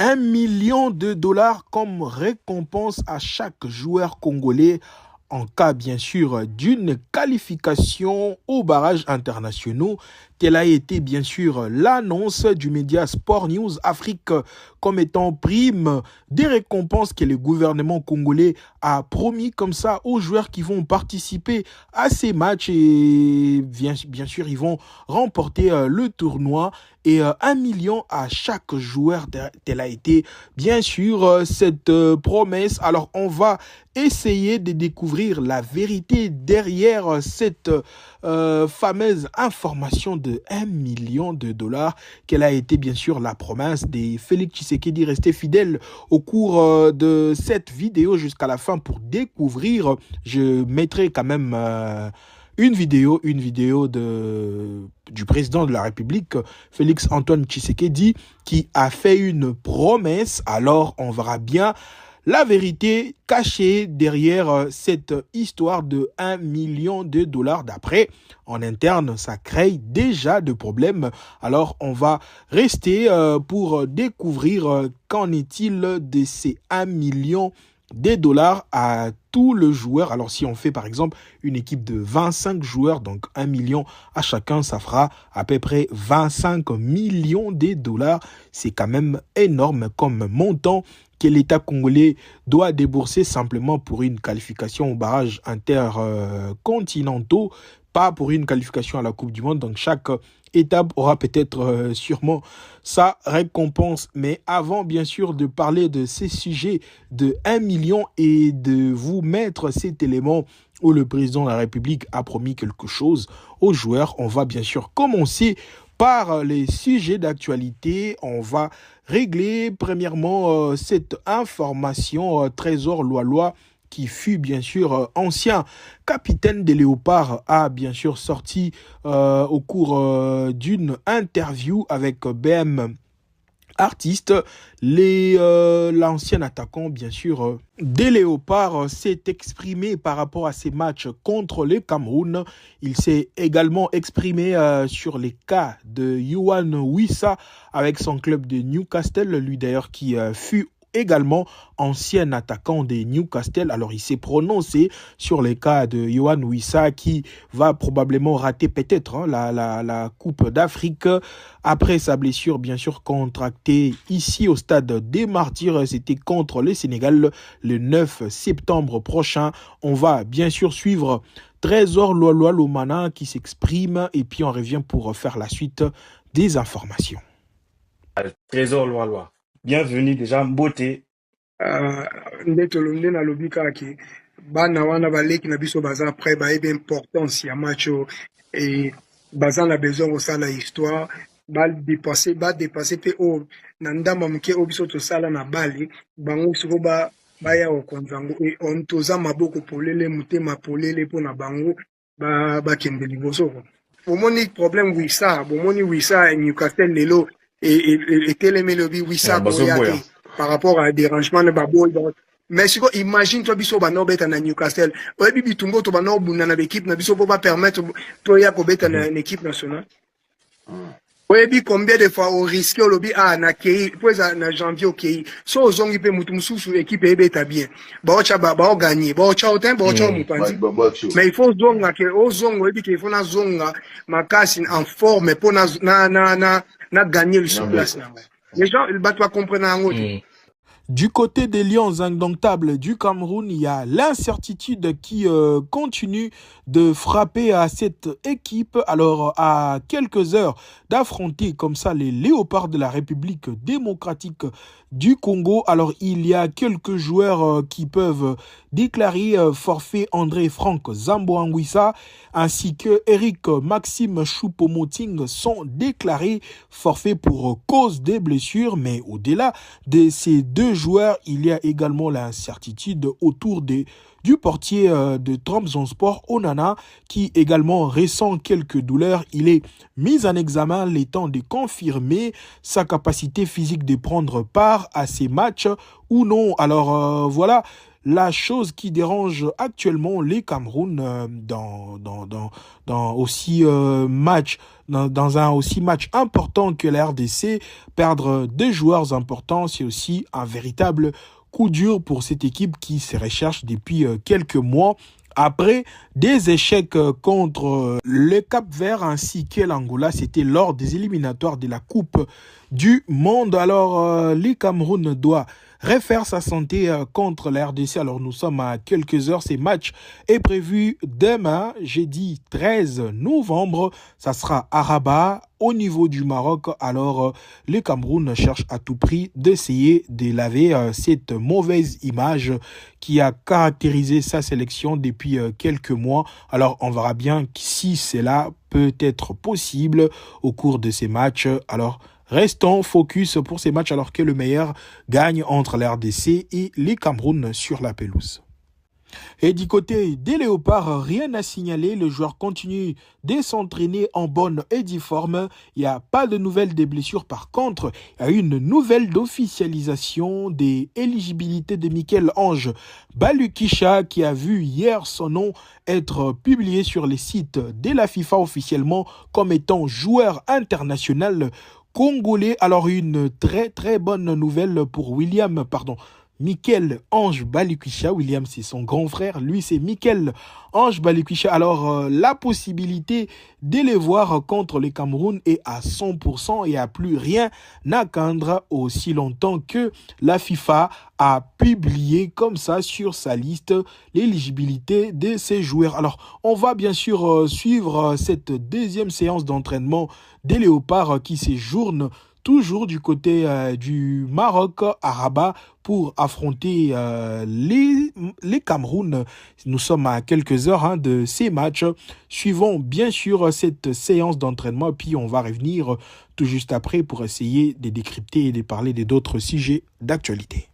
1 million de dollars comme récompense à chaque joueur congolais en cas bien sûr d'une qualification aux barrages internationaux. Telle a été bien sûr l'annonce du média Sport News Afrique comme étant prime des récompenses que le gouvernement congolais a promis comme ça aux joueurs qui vont participer à ces matchs et bien sûr ils vont remporter le tournoi et 1 million à chaque joueur. Telle a été bien sûr cette promesse. Alors on va essayer de découvrir la vérité derrière cette fameuse information de 1 million de dollars, quelle a été bien sûr la promesse de Félix Tshisekedi. Restez fidèle au cours de cette vidéo jusqu'à la fin pour découvrir. Je mettrai quand même une vidéo du président de la République, Félix Antoine Tshisekedi, qui a fait une promesse. Alors on verra bien la vérité cachée derrière cette histoire de 1 million de dollars. D'après, en interne, ça crée déjà de problèmes. Alors, on va rester pour découvrir qu'en est-il de ces 1 million de dollars à tout le joueur. Alors, si on fait par exemple une équipe de 25 joueurs, donc 1 million à chacun, ça fera à peu près 25 millions de dollars. C'est quand même énorme comme montant que l'État congolais doit débourser simplement pour une qualification aux barrages intercontinentaux, pas pour une qualification à la Coupe du Monde. Donc chaque étape aura peut-être sûrement sa récompense. Mais avant bien sûr de parler de ces sujets de 1 million et de vous mettre cet élément où le président de la République a promis quelque chose aux joueurs, on va bien sûr commencer par les sujets d'actualité. On va régler premièrement cette information. Trésor Loaloa, qui fut bien sûr ancien capitaine des Léopards, a bien sûr sorti au cours d'une interview avec BM Artiste. L'ancien attaquant bien sûr des Léopards s'est exprimé par rapport à ces matchs contre le Cameroun. Il s'est également exprimé sur les cas de Yohan Wissa avec son club de Newcastle, lui d'ailleurs qui fut également ancien attaquant des Newcastle. Alors il s'est prononcé sur les cas de Yohan Wissa qui va probablement rater peut-être la Coupe d'Afrique après sa blessure bien sûr contractée ici au stade des Martyrs. C'était contre le Sénégal le 9 septembre prochain. On va bien sûr suivre Trésor Loaloa Lomana qui s'exprime et puis on revient pour faire la suite des informations. Trésor Loaloa, bienvenue déjà Mbote. Ndetolo nde nalobi kaka ke bana wana baleki na biso baza prêt bayebi importance ya match et baza na besoin kosala histoire badépasser mpe oyo na ndamba moke oyo biso tosala na bale bango siko baya kokonza yango e on toza maboko polele motema polele mpo na bango bakende liboso. Bomoni problème Wissa, bomoni Wissa Newcastle lelo etelemi lobi Wissa boya te par rapport à dérangement de baboy. Mais si imagine toi biso bana beta na Newcastle oyebi bitumbo to bana obunda na équipe na biso pour permettre to ya ko beta na équipe nationale. Oyebi combien de fois au risque lobi na kei pour na janvier ok so ozongi pe mutu mususu équipe ebeta bien ba gagner ba ocha autant ba ocha mupanzi. Mais il faut zonga ke ozongo oyebi ke il faut na zonga makasi en forme pour na gagner le sur place. Les gens ils battent pas comprendre en autre. Du côté des Lions indomptables du Cameroun, il y a l'incertitude qui continue de frapper à cette équipe. Alors, à quelques heures d'affronter comme ça les Léopards de la République démocratique du Congo, alors il y a quelques joueurs qui peuvent déclarer forfait. André Franck Zambo-Anguissa ainsi que Eric Maxime Choupo-Moting sont déclarés forfaits pour cause des blessures. Mais au-delà de ces deux joueurs, il y a également l'incertitude autour du portier de Trabzonspor, Onana, qui également ressent quelques douleurs. Il est mis en examen les temps de confirmer sa capacité physique de prendre part à ces matchs ou non. Alors voilà la chose qui dérange actuellement les Cameroun dans aussi match dans un aussi match important que la RDC, perdre deux joueurs importants, c'est aussi un véritable coup dur pour cette équipe qui se recherche depuis quelques mois. Après des échecs contre le Cap-Vert ainsi que l'Angola, c'était lors des éliminatoires de la Coupe du Monde. Alors, le Cameroun doit refaire sa santé contre la RDC. Alors, nous sommes à quelques heures. Ce match est prévu demain, jeudi 13 novembre. Ça sera à Rabat, au niveau du Maroc. Alors, le Cameroun cherche à tout prix d'essayer de laver cette mauvaise image qui a caractérisé sa sélection depuis quelques mois. Alors, on verra bien si cela peut être possible au cours de ces matchs. Alors, restons focus pour ces matchs alors que le meilleur gagne entre la RDC et les Cameroun sur la pelouse. Et du côté des Léopards, rien à signaler. Le joueur continue de s'entraîner en bonne et due forme. Il n'y a pas de nouvelles des blessures. Par contre, il y a une nouvelle d'officialisation des éligibilités de Michel-Ange Balukisha qui a vu hier son nom être publié sur les sites de la FIFA officiellement comme étant joueur international congolais. Alors une très bonne nouvelle pour Michel-Ange Balikwisha. William, c'est son grand frère. Lui, c'est Michel-Ange Balikwisha. Alors, la possibilité de les voir contre le Cameroun est à 100% et il n'y a plus rien à craindre aussi longtemps que la FIFA a publié comme ça sur sa liste l'éligibilité de ces joueurs. Alors, on va bien sûr suivre cette deuxième séance d'entraînement des Léopards qui séjournent toujours du côté du Maroc à Rabat pour affronter les Cameroun. Nous sommes à quelques heures de ces matchs. Suivons bien sûr cette séance d'entraînement, puis on va revenir tout juste après pour essayer de décrypter et de parler d'autres sujets d'actualité.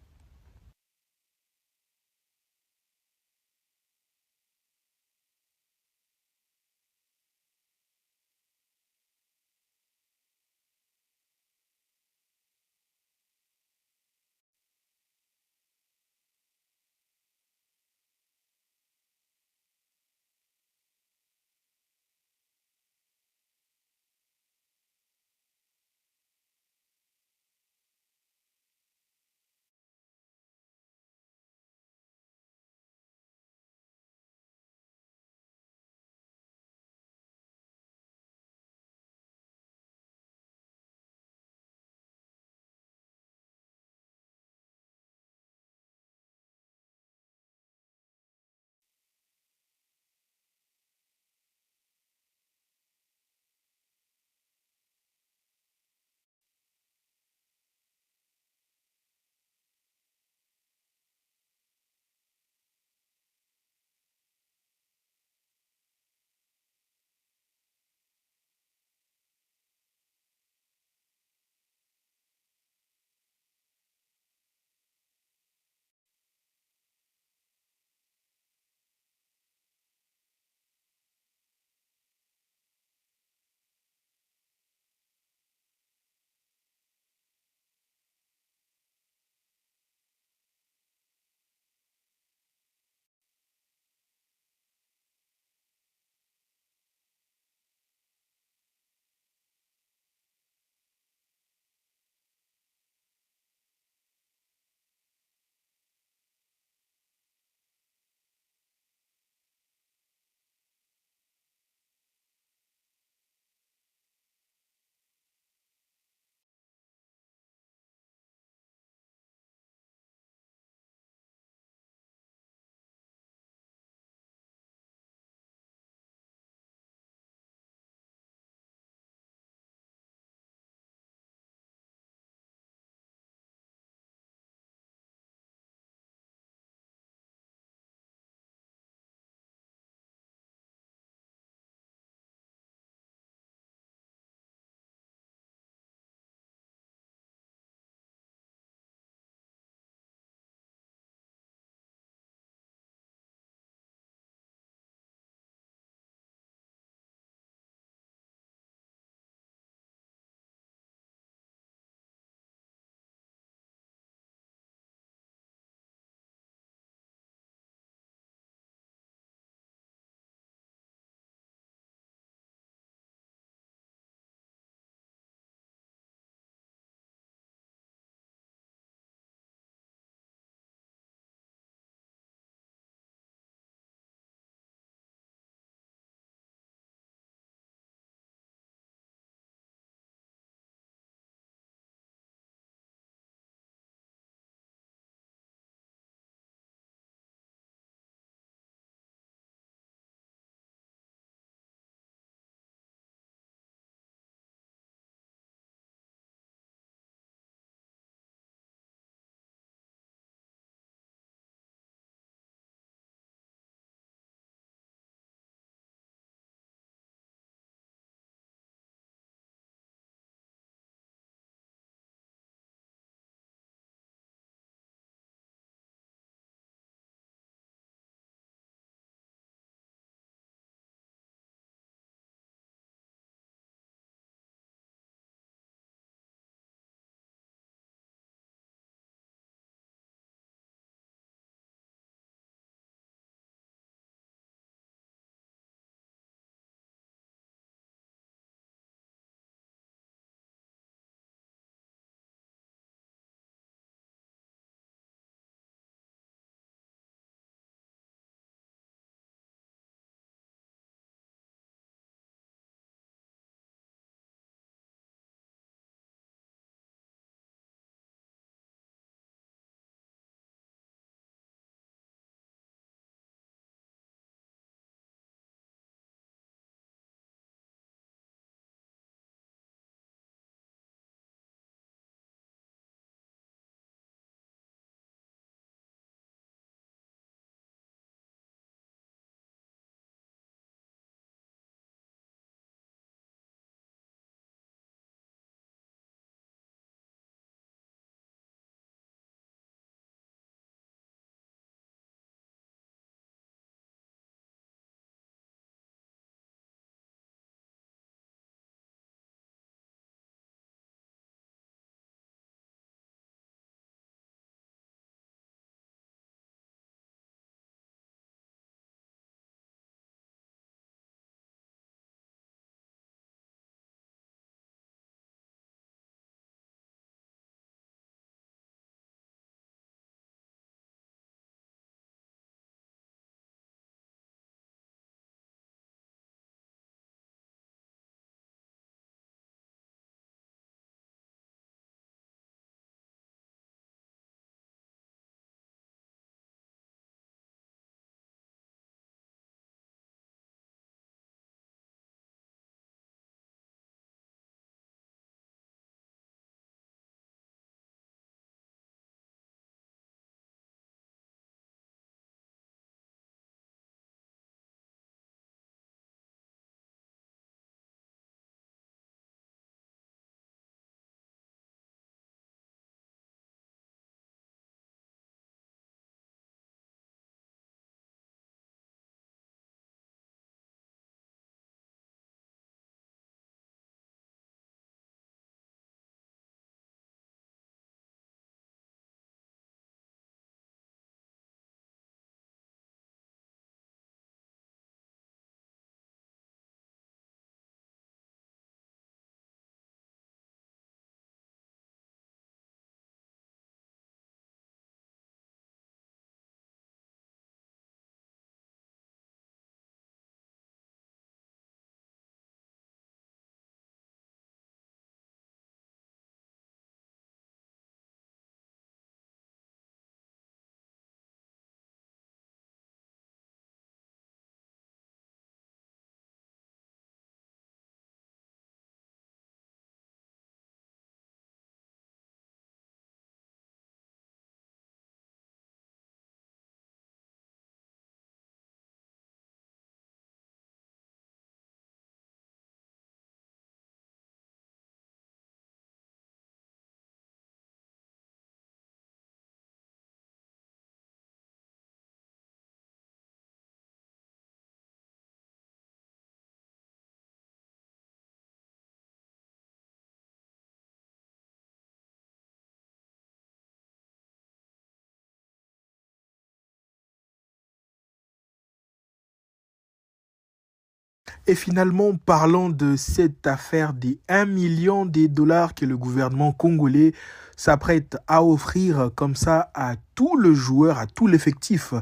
Et finalement, parlons de cette affaire des 1 million de dollars que le gouvernement congolais s'apprête à offrir comme ça à tous les joueurs, à tout l'effectif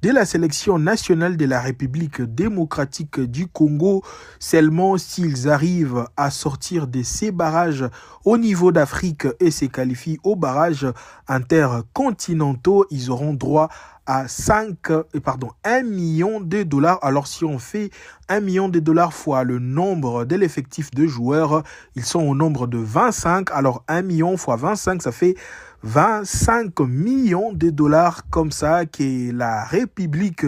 de la sélection nationale de la République démocratique du Congo, seulement s'ils arrivent à sortir de ces barrages au niveau d'Afrique et se qualifient aux barrages intercontinentaux, ils auront droit à 1 million de dollars. Alors si on fait 1 million de dollars fois le nombre de l'effectif de joueurs, ils sont au nombre de 25. Alors 1 million fois 25, ça fait 25 millions de dollars comme ça que la République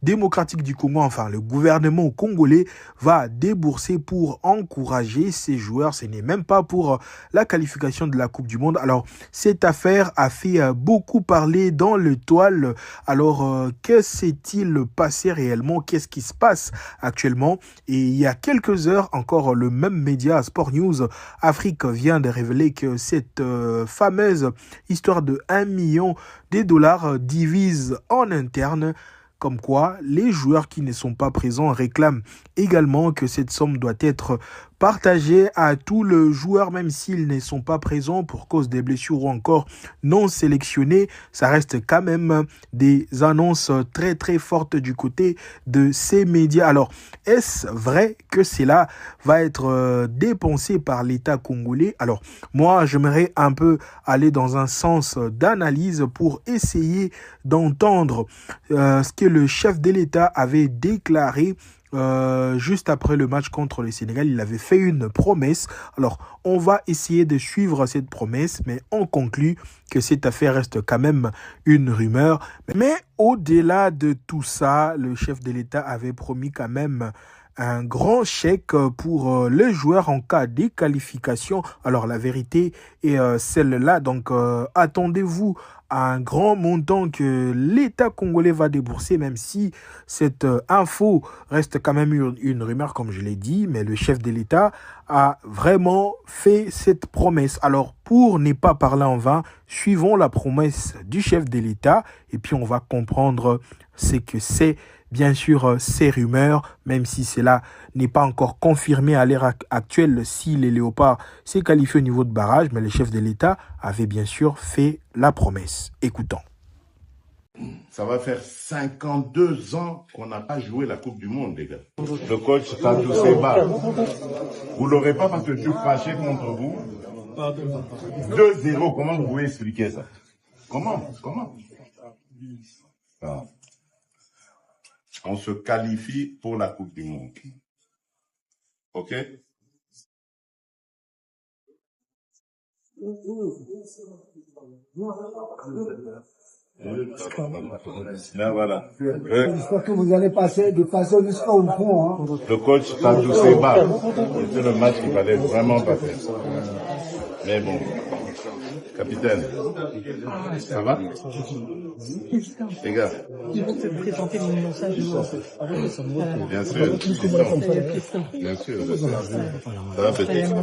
démocratique du Congo, enfin le gouvernement congolais, va débourser pour encourager ces joueurs. Ce n'est même pas pour la qualification de la Coupe du Monde. Alors cette affaire a fait beaucoup parler dans le toile. Alors que s'est-il passé réellement? Qu'est-ce qui se passe actuellement? Et il y a quelques heures encore, le même média Sport News Afrique vient de révéler que cette fameuse histoire de 1 million de dollars divise en interne, comme quoi les joueurs qui ne sont pas présents réclament également que cette somme doit être partagée à tous les joueurs, même s'ils ne sont pas présents pour cause des blessures ou encore non sélectionnés. Ça reste quand même des annonces très très fortes du côté de ces médias. Alors, est-ce vrai que cela va être dépensé par l'État congolais? Alors, moi, j'aimerais un peu aller dans un sens d'analyse pour essayer d'entendre ce que le chef de l'État avait déclaré juste après le match contre le Sénégal. Il avait fait une promesse. Alors, on va essayer de suivre cette promesse, mais on conclut que cette affaire reste quand même une rumeur. Mais au-delà de tout ça, le chef de l'État avait promis quand même un grand chèque pour les joueurs en cas de qualification. Alors la vérité est celle-là. Donc attendez-vous à un grand montant que l'État congolais va débourser, même si cette info reste quand même une rumeur, comme je l'ai dit, mais le chef de l'État a vraiment fait cette promesse. Alors, pour ne pas parler en vain, suivons la promesse du chef de l'État et puis on va comprendre ce que c'est. Bien sûr, ces rumeurs, même si cela n'est pas encore confirmé à l'heure actuelle si les Léopards s'est qualifié au niveau de barrage, mais le chef de l'État avait bien sûr fait la promesse. Écoutons. Ça va faire 52 ans qu'on n'a pas joué la Coupe du Monde, les gars. Le coach Tadou Seba, vous l'aurez pas parce que je suis fâché contre vous. 2-0, comment vous pouvez expliquer ça? Comment ah. On se qualifie pour la Coupe du Monde. OK? Là, voilà. J'espère que vous allez passer jusqu'au fond. Hein. Le coach Tadou Seba, c'était le match qu'il fallait vraiment pas faire. Mais bon, capitaine, ça va? Les gars. Ils vont te présenter mon message. Bien sûr. Bien sûr. Ça va peut-être.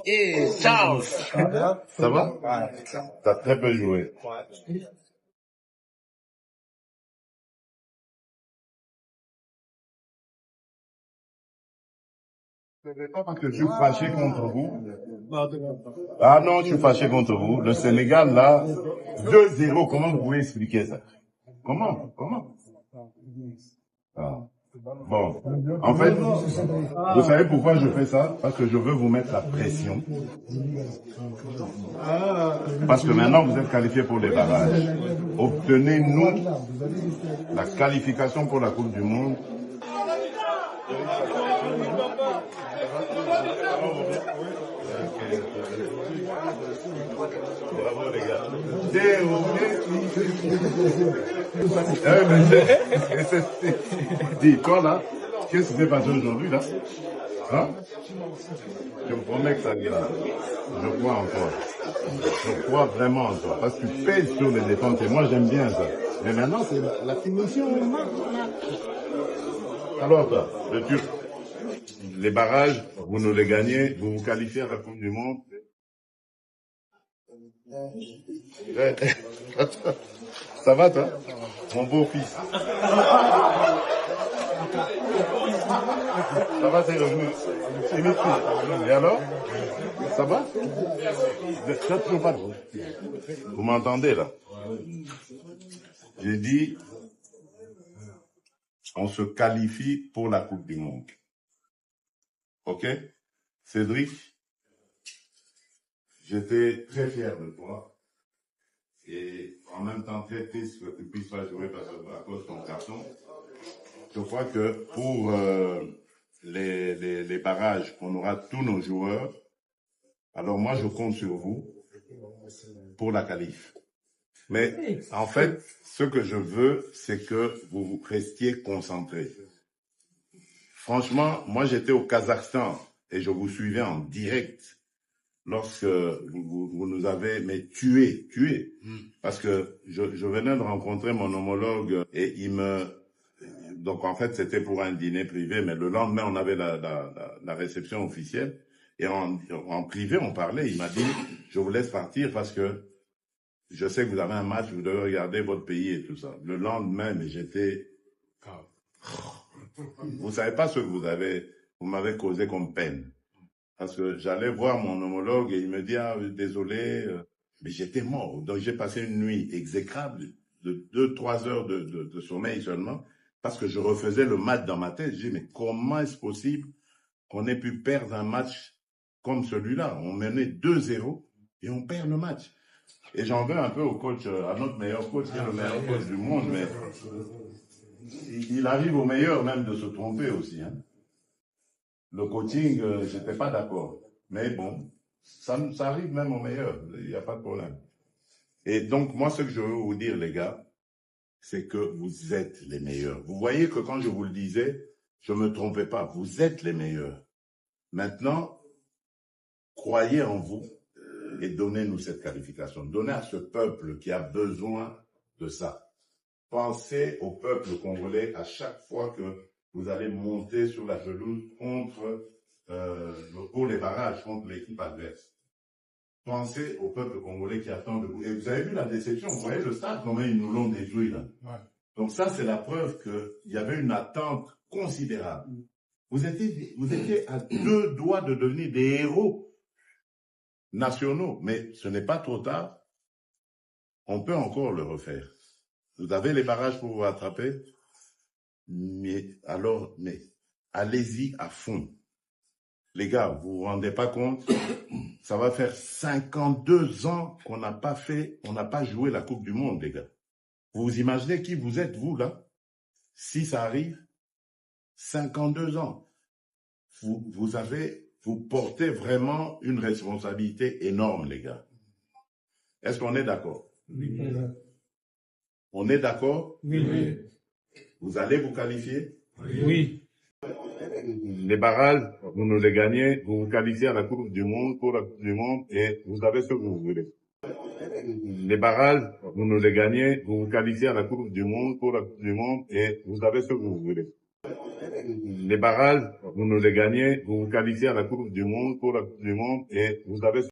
Hey, Charles. Ça va? T'as très peu joué. C'est pas parce que je suis fâché contre vous. Ah non, je suis fâché contre vous. Le Sénégal, là, 2-0, comment vous pouvez expliquer ça? Comment ah. Bon, en fait, vous savez pourquoi je fais ça? Parce que je veux vous mettre la pression. Parce que maintenant, vous êtes qualifiés pour les barrages. Obtenez-nous la qualification pour la Coupe du Monde. Bravo les gars. Dis, toi là, qu'est-ce qui s'est passé aujourd'hui là? Hein? Je me promets que ça ira. Je crois en toi. Je crois vraiment en toi. Parce que tu pèses sur les défenses et moi j'aime bien ça. Mais maintenant c'est la finition. Alors toi, le Turc, les barrages, vous nous les gagnez, vous vous qualifiez à la Coupe du Monde. Ça va toi? Mon beau-fils. Ça va, c'est revenu. Et alors? Ça va? Ça toujours pas de vous. Vous m'entendez là? J'ai dit, on se qualifie pour la Coupe du Monde. Ok? Cédric, j'étais très fier de toi. Et en même temps très triste que tu ne puisses pas jouer à cause de ton carton. Je crois que pour les barrages, on aura tous nos joueurs. Alors moi, je compte sur vous pour la qualif. Mais en fait, ce que je veux, c'est que vous restiez concentrés. Franchement, moi j'étais au Kazakhstan et je vous suivais en direct lorsque vous nous avez tués. Parce que je venais de rencontrer mon homologue et donc en fait c'était pour un dîner privé, mais le lendemain on avait la réception officielle et en privé on parlait. Il m'a dit, je vous laisse partir parce que je sais que vous avez un match, vous devez regarder votre pays et tout ça. Le lendemain, mais j'étais... Vous savez pas ce que vous m'avez causé comme peine. Parce que j'allais voir mon homologue et il me dit, ah, désolé, mais j'étais mort. Donc j'ai passé une nuit exécrable de 2-3 heures de sommeil seulement, parce que je refaisais le match dans ma tête. Je dis, mais comment est-ce possible qu'on ait pu perdre un match comme celui-là? On menait 2-0 et on perd le match. Et j'en veux un peu au coach, à notre meilleur coach, qui est le meilleur coach du monde, mais il arrive au meilleur même de se tromper aussi. Hein. Le coaching, j'étais pas d'accord. Mais bon, ça arrive même au meilleur, il n'y a pas de problème. Et donc, moi, ce que je veux vous dire, les gars, c'est que vous êtes les meilleurs. Vous voyez que quand je vous le disais, je ne me trompais pas. Vous êtes les meilleurs. Maintenant, croyez en vous. Et donnez-nous cette qualification. Donnez à ce peuple qui a besoin de ça. Pensez au peuple congolais à chaque fois que vous allez monter sur la pelouse pour les barrages, contre l'équipe adverse. Pensez au peuple congolais qui attend de vous. Et vous avez vu la déception. Vous voyez le stade, comment ils nous l'ont détruit là. Ouais. Donc ça, c'est la preuve qu'il y avait une attente considérable. Vous étiez à 2 doigts de devenir des héros nationaux, mais ce n'est pas trop tard. On peut encore le refaire. Vous avez les barrages pour vous rattraper, mais allez-y à fond. Les gars, vous vous rendez pas compte? Ça va faire 52 ans qu'on n'a pas joué la Coupe du Monde, les gars. Vous imaginez qui vous êtes, vous, là? Si ça arrive, 52 ans. Vous portez vraiment une responsabilité énorme, les gars. Est-ce qu'on est d'accord? Oui. On est d'accord? Oui. Vous allez vous qualifier? Oui. Les barrages, vous nous les gagnez, vous vous qualifiez à la Coupe du Monde, pour la Coupe du Monde, et vous avez ce que vous voulez. Les barrages, vous nous les gagnez, vous vous qualifiez à la Coupe du Monde, pour la Coupe du Monde, et vous avez ce que vous voulez. Les barrages, vous nous les gagnez, vous vous qualifiez à la Coupe du Monde, pour la Coupe du Monde, et vous avez